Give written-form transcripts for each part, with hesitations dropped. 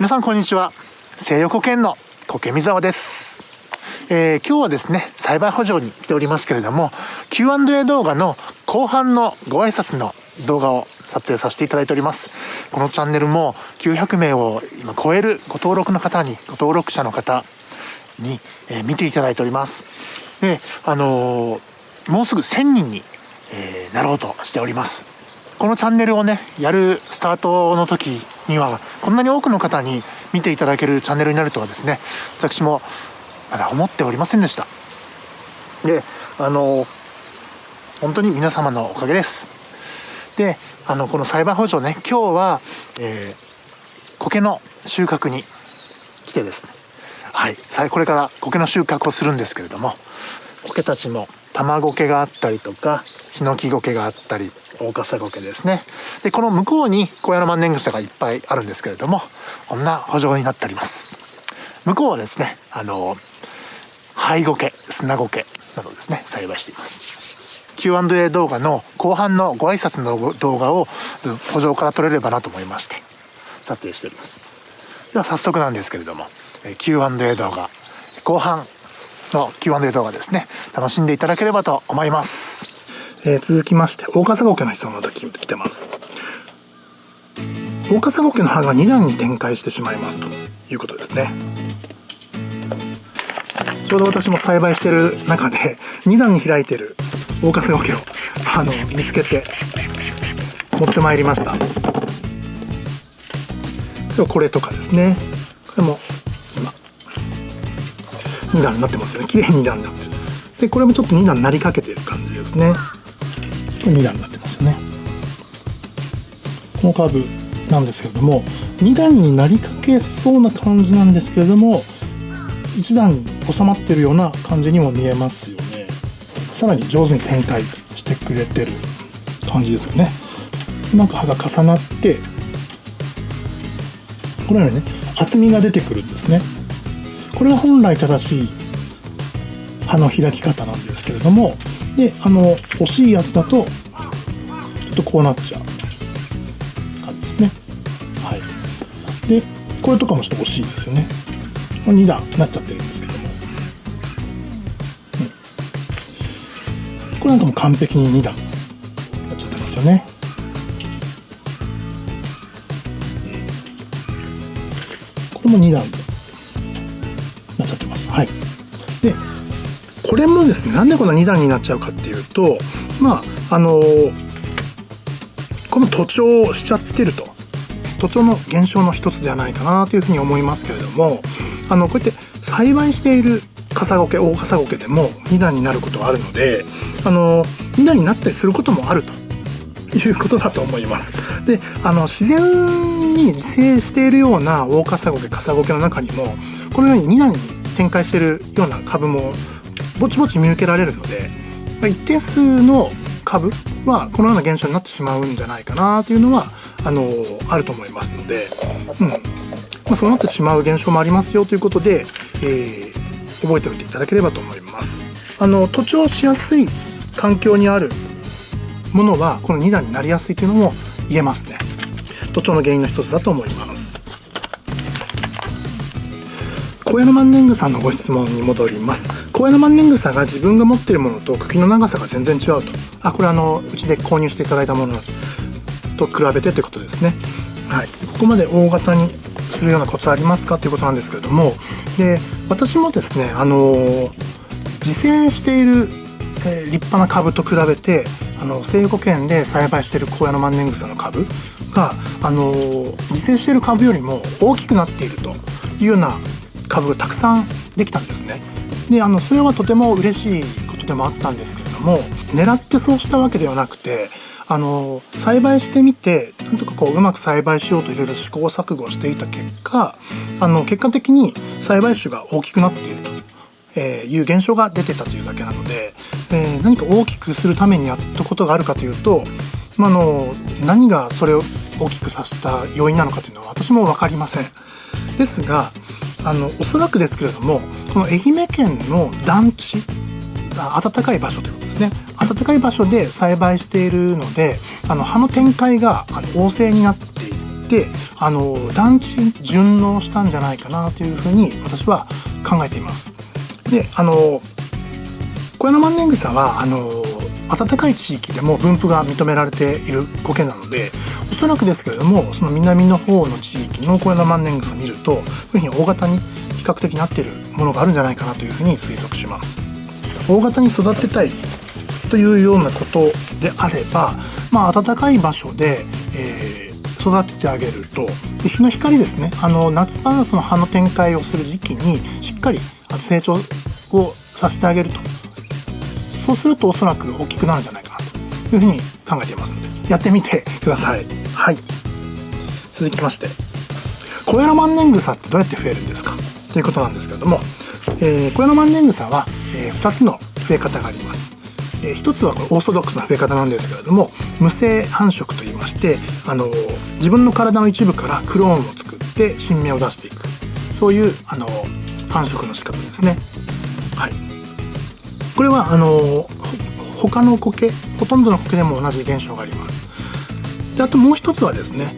皆さんこんにちは。西洋苔園の苔見沢です。今日はですね、栽培補助に来ておりますけれども、 Q&A 動画の後半のご挨拶の動画を撮影させていただいております。このチャンネルも900名を今超えるご登録者の方に、見ていただいております。で、もうすぐ1000人に、なろうとしております。このチャンネルをね、やるスタートの時にはこんなに多くの方に見ていただけるチャンネルになるとはですね、私もまだ思っておりませんでした。で、本当に皆様のおかげです。で、この栽培補助ね、今日は、苔の収穫に来てですね、はい、これから苔の収穫をするんですけれども、苔たちも玉苔があったりとか、ヒノキ苔があったり、大笠苔ですね。で、この向こうにコヤノマンネングサがいっぱいあるんですけれども、こんな補助になっております。向こうはですね、灰苔、砂苔などですね、栽培しています。 Q&A 動画の後半のご挨拶の動画を補助から撮れればなと思いまして撮影しております。では早速なんですけれども、Q&A 動画後半の Q&A 動画ですね、楽しんでいただければと思います。続きまして大笠苔の質問が来てます。大笠苔の葉が2段に展開してしまいますということですね。ちょうど私も栽培している中で2段に開いている大笠苔を見つけて持ってまいりました。これとかですね、これも今2段になってますよね。綺麗に2段になってる。で、これもちょっと2段になりかけている感じですね。これ2段になってますよね。このカーブなんですけれども、2段になりかけそうな感じなんですけれども、1段に収まってるような感じにも見えますよね。さらに上手に展開してくれてる感じですよね。なんか葉が重なってこのようにね、厚みが出てくるんですね。これが本来正しい葉の開き方なんですけれども、で、惜しいやつだとちょっとこうなっちゃう感じですね。はい。で、これとかもちょっと惜しいですよね。2段になっちゃってるんですけども、これなんかも完璧に2段になっちゃってますよね。これも2段でなっちゃってます。はい。で、これもですね、なんでこんな2段になっちゃうかっていうと、まあこの徒長しちゃってると、徒長の現象の一つではないかなというふうに思いますけれども、こうやって栽培している笠苔、大笠苔でも2段になることがあるので、2段になったりすることもあるということだと思います。で、自然に自生しているような大笠苔、笠苔の中にもこのように2段に展開しているような株もぼちぼち見受けられるので、一定数の株はこのような現象になってしまうんじゃないかなというのはあると思いますので、そうなってしまう現象もありますよということで、覚えておいていただければと思います。徒長しやすい環境にあるものはこの2段になりやすいというのも言えますね。徒長の原因の一つだと思います。コヤノマンネングサのご質問に戻ります。コヤノマンネングサが自分が持っているものと茎の長さが全然違うと。これうちで購入していただいたものと比べてということですね。はい。ここまで大型にするようなコツありますかということなんですけれども、で、私もですね、自生している、立派な株と比べて西洋苔園で栽培しているコヤノマンネングサの株が自生している株よりも大きくなっているというような株がたくさんできたんですね。で、それはとても嬉しいことでもあったんですけれども、狙ってそうしたわけではなくて、栽培してみてなんとかうまく栽培しようといろいろ試行錯誤していた結果、結果的に栽培種が大きくなっているという現象が出てたというだけなので、何か大きくするためにやったことがあるかというと、何がそれを大きくさせた要因なのかというのは私も分かりません。ですが、おそらくですけれども、この愛媛県の団地、暖かい場所ということですね。暖かい場所で栽培しているので、葉の展開が旺盛になっていっで団地に順応したんじゃないかなというふうに私は考えています。で小屋の万年草は暖かい地域でも分布が認められている苔なので、おそらくですけれどもその南の方の地域の小屋の万年草を見るとこういうふうに大型に比較的なっているものがあるんじゃないかなというふうに推測します。大型に育てたいというようなことであれば、暖かい場所で、育ててあげると、で日の光ですね、夏場その葉の展開をする時期にしっかり成長をさせてあげると、そうするとおそらく大きくなるんじゃないかなというふうに考えていますので、やってみてください。はい。続きまして、小屋の万年草ってどうやって増えるんですかということなんですけれども、小屋の万年草は、2つの増え方があります。一つはこれオーソドックスな増え方なんですけれども、無性繁殖といいまして、自分の体の一部からクローンを作って新芽を出していく、そういう繁殖の仕方ですね。はい。これは他の苔、ほとんどの苔でも同じ現象があります。であともう一つはですね、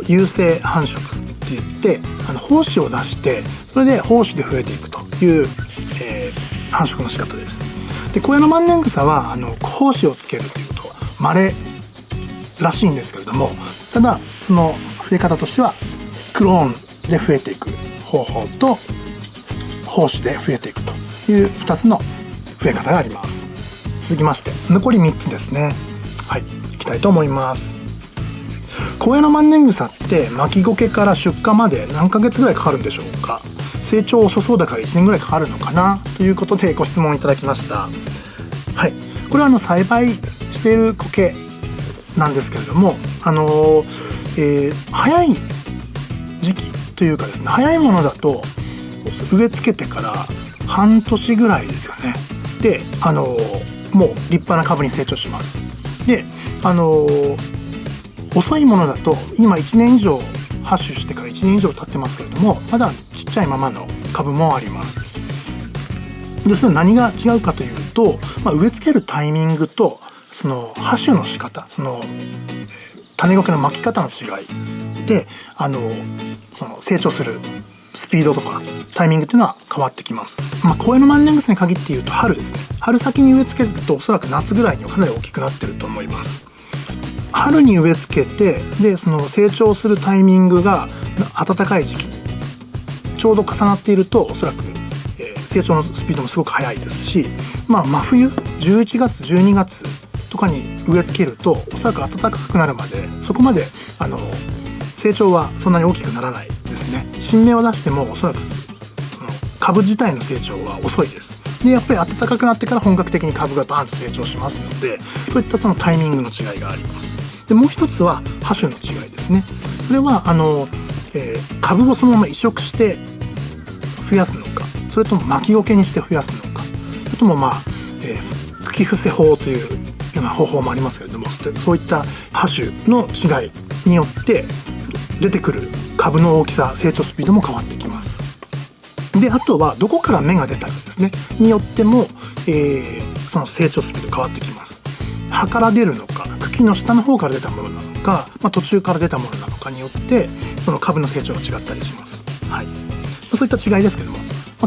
有性繁殖って言って胞子を出して、それで胞子で増えていくという、繁殖の仕方です。で小屋の万年草は胞子をつけるというと稀らしいんですけれども、ただその増え方としてはクローンで増えていく方法と胞子で増えていくという2つの増え方があります。続きまして残り3つですね。はい、いきたいと思います。小屋の万年草って巻き苔から出荷まで何ヶ月ぐらいかかるんでしょうか。成長遅そうだから1年ぐらいかかるのかなということでご質問いただきました。はい、これは栽培している苔なんですけれども、早い時期というかですね、早いものだと植え付けてから半年ぐらいですよね。でもう立派な株に成長します。で遅いものだと今1年以上ハッシュしてから1年以上経ってますけれども、まだちっちゃいままの株もあります。でそれ何が違うかというと、植え付けるタイミングとそのハッシュの仕方、その種苔の巻き方の違いでその成長するスピードとかタイミングっていうのは変わってきます。小屋の万年草に限って言うと春ですね。春先に植え付けるとおそらく夏ぐらいにはかなり大きくなってると思います。春に植え付けて、でその成長するタイミングが暖かい時期ちょうど重なっているとおそらく、成長のスピードもすごく速いですし、真冬11月12月とかに植え付けるとおそらく暖かくなるまでそこまで成長はそんなに大きくならないですね。新芽を出してもおそらくその株自体の成長は遅いです。でやっぱり暖かくなってから本格的に株がバーンと成長しますので、そういったそのタイミングの違いがあります。でもう一つは葉種の違いですね。それは株をそのまま移植して増やすのか、それとも巻き苔にして増やすのか、それとも茎伏せ法というような方法もありますけれども、そういった葉種の違いによって出てくる株の大きさ、成長スピードも変わってきます。であとはどこから芽が出たかですねによっても、その成長スピード変わってきます。葉から出るのか、茎の下の方から出たものなのか、途中から出たものなのかによってその株の成長が違ったりします。はい、そういった違いですけども、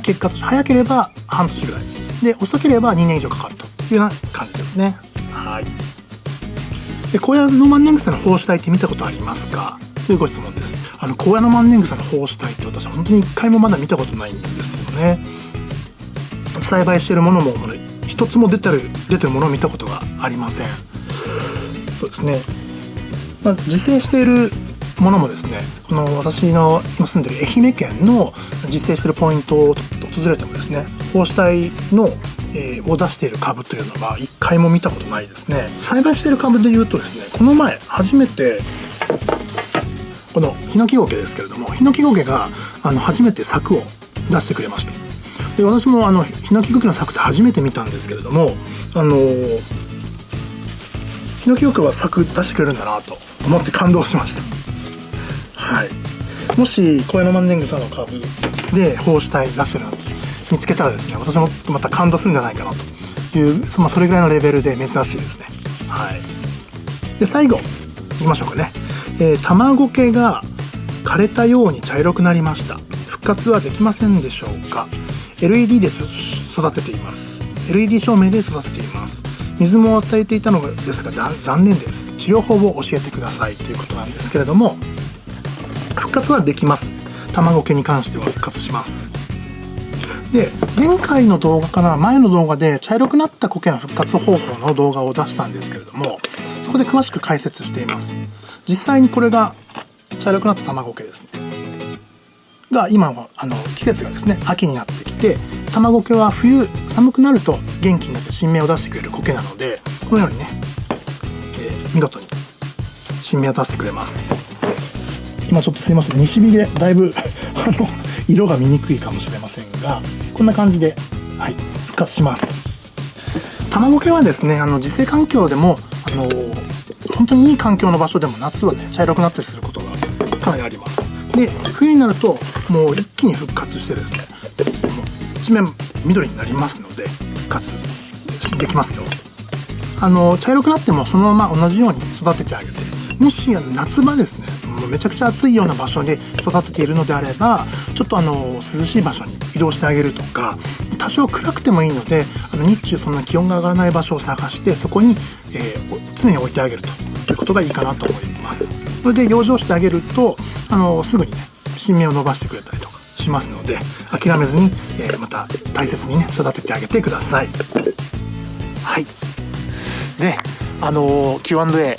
結果として早ければ半年ぐらいで遅ければ2年以上かかるというような感じですね。はい。で小屋の万年草の胞子体って見たことありますかというご質問です。小屋の万年草の胞子体って私は本当に一回もまだ見たことないんですよね。栽培しているものも一つも出てるものを見たことがありません。そうですね、自生しているものもですね、この私の今住んでる愛媛県の自生しているポイントを訪れてもですね、胞子体のを出している株というのは一回も見たことないですね。栽培している株でいうとですね、この前初めてこのヒノキゴケですけれども、ヒノキゴケが初めて柵を出してくれました。で私もヒノキゴケの柵って初めて見たんですけれども、ヒノキゴケは柵出してくれるんだなと思って感動しました。はい、もし小屋の万年草の株で胞子体出してるの見つけたらですね、私もまた感動するんじゃないかなという、それぐらいのレベルで珍しいですね。はい、で最後いきましょうかね。卵毛が枯れたように茶色くなりました。復活はできませんでしょうか。 LED で育てています。 LED 照明で育てています。水も与えていたのですが残念です。治療法を教えてくださいということなんですけれども、復活はできます。卵毛に関しては復活します。で、前回の動画から前の動画で茶色くなった苔の復活方法の動画を出したんですけれども、そこで詳しく解説しています。実際にこれが茶色くなった卵毛ですねが、今は季節がですね秋になってきて、卵毛は冬寒くなると元気になって新芽を出してくれる苔なので、このようにね、見事に新芽を出してくれます。今ちょっとすいません、西日でだいぶ色が見にくいかもしれませんが、こんな感じで、はい、復活します。卵毛はですね、自生環境でも本当にいい環境の場所でも夏はね茶色くなったりすることがかなりあります。で、冬になるともう一気に復活してですね、もう一面緑になりますので復活できますよ。茶色くなってもそのまま同じように育ててあげて、もし夏場ですね、もうめちゃくちゃ暑いような場所で育てているのであれば、ちょっと涼しい場所に移動してあげるとか、多少暗くてもいいので日中そんな気温が上がらない場所を探して、そこに、常に置いてあげるということがいいかなと思います。それで養生してあげるとすぐにね新芽を伸ばしてくれたりとかしますので、諦めずに、また大切にね育ててあげてください。はい。で、Q&A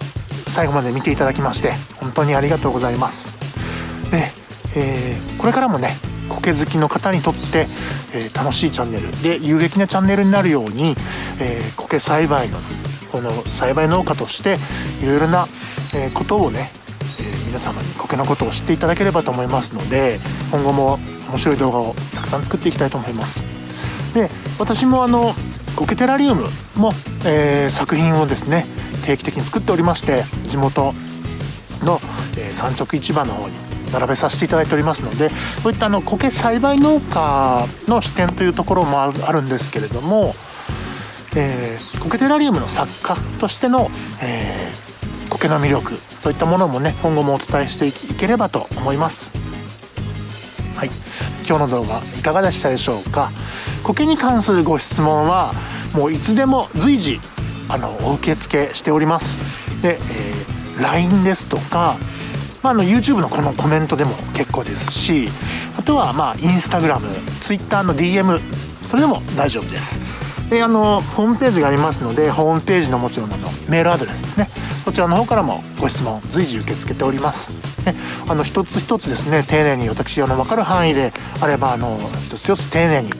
最後まで見ていただきまして本当にありがとうございます。で、これからもね苔好きの方にとって、楽しいチャンネルで有益なチャンネルになるように、苔栽培のこの栽培農家としていろいろな、ことをね、皆様に苔のことを知っていただければと思いますので、今後も面白い動画をたくさん作っていきたいと思います。で、私も苔テラリウムも、作品をですね定期的に作っておりまして、地元の、産直市場の方に並べさせていただいておりますので、そういった苔栽培農家の視点というところもあるんですけれども、苔テラリウムの作家としての、苔の魅力、そういったものもね今後もお伝えしていければと思います。はい、今日の動画いかがでしたでしょうか。苔に関するご質問はもういつでも随時お受け付けしております。で、LINE ですとか、YouTube のこのコメントでも結構ですし、あとはInstagram、Twitter の DM、それでも大丈夫です。で、ホームページがありますので、ホームページのもちろんメールアドレスですね、そちらの方からもご質問随時受け付けております。で、一つ一つですね丁寧に私分かる範囲であれば一つ一つ丁寧に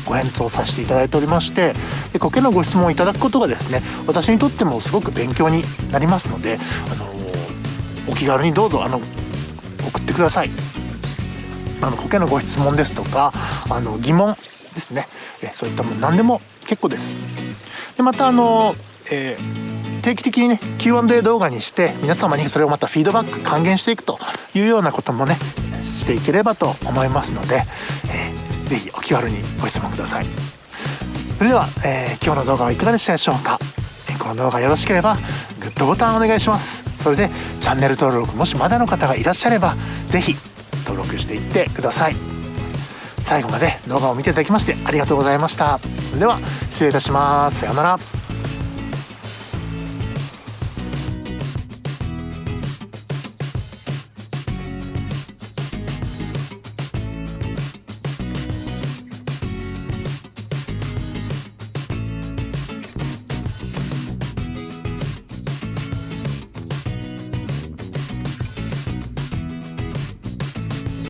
ご返答させていただいておりまして、で苔のご質問をいただくことがですね私にとってもすごく勉強になりますので、お気軽にどうぞ送ってください。苔のご質問ですとか疑問ですね、そういったもの何でも結構です。で、また定期的にね Q&A 動画にして皆様にそれをまたフィードバック還元していくというようなこともねしていければと思いますので、ぜひお気軽にご質問ください。それでは、今日の動画はいかがでしたでしょうか。この動画よろしければグッドボタンお願いします。それでチャンネル登録もしまだの方がいらっしゃればぜひ登録していってください。最後まで動画を見ていただきましてありがとうございました。それでは失礼いたします。さようなら。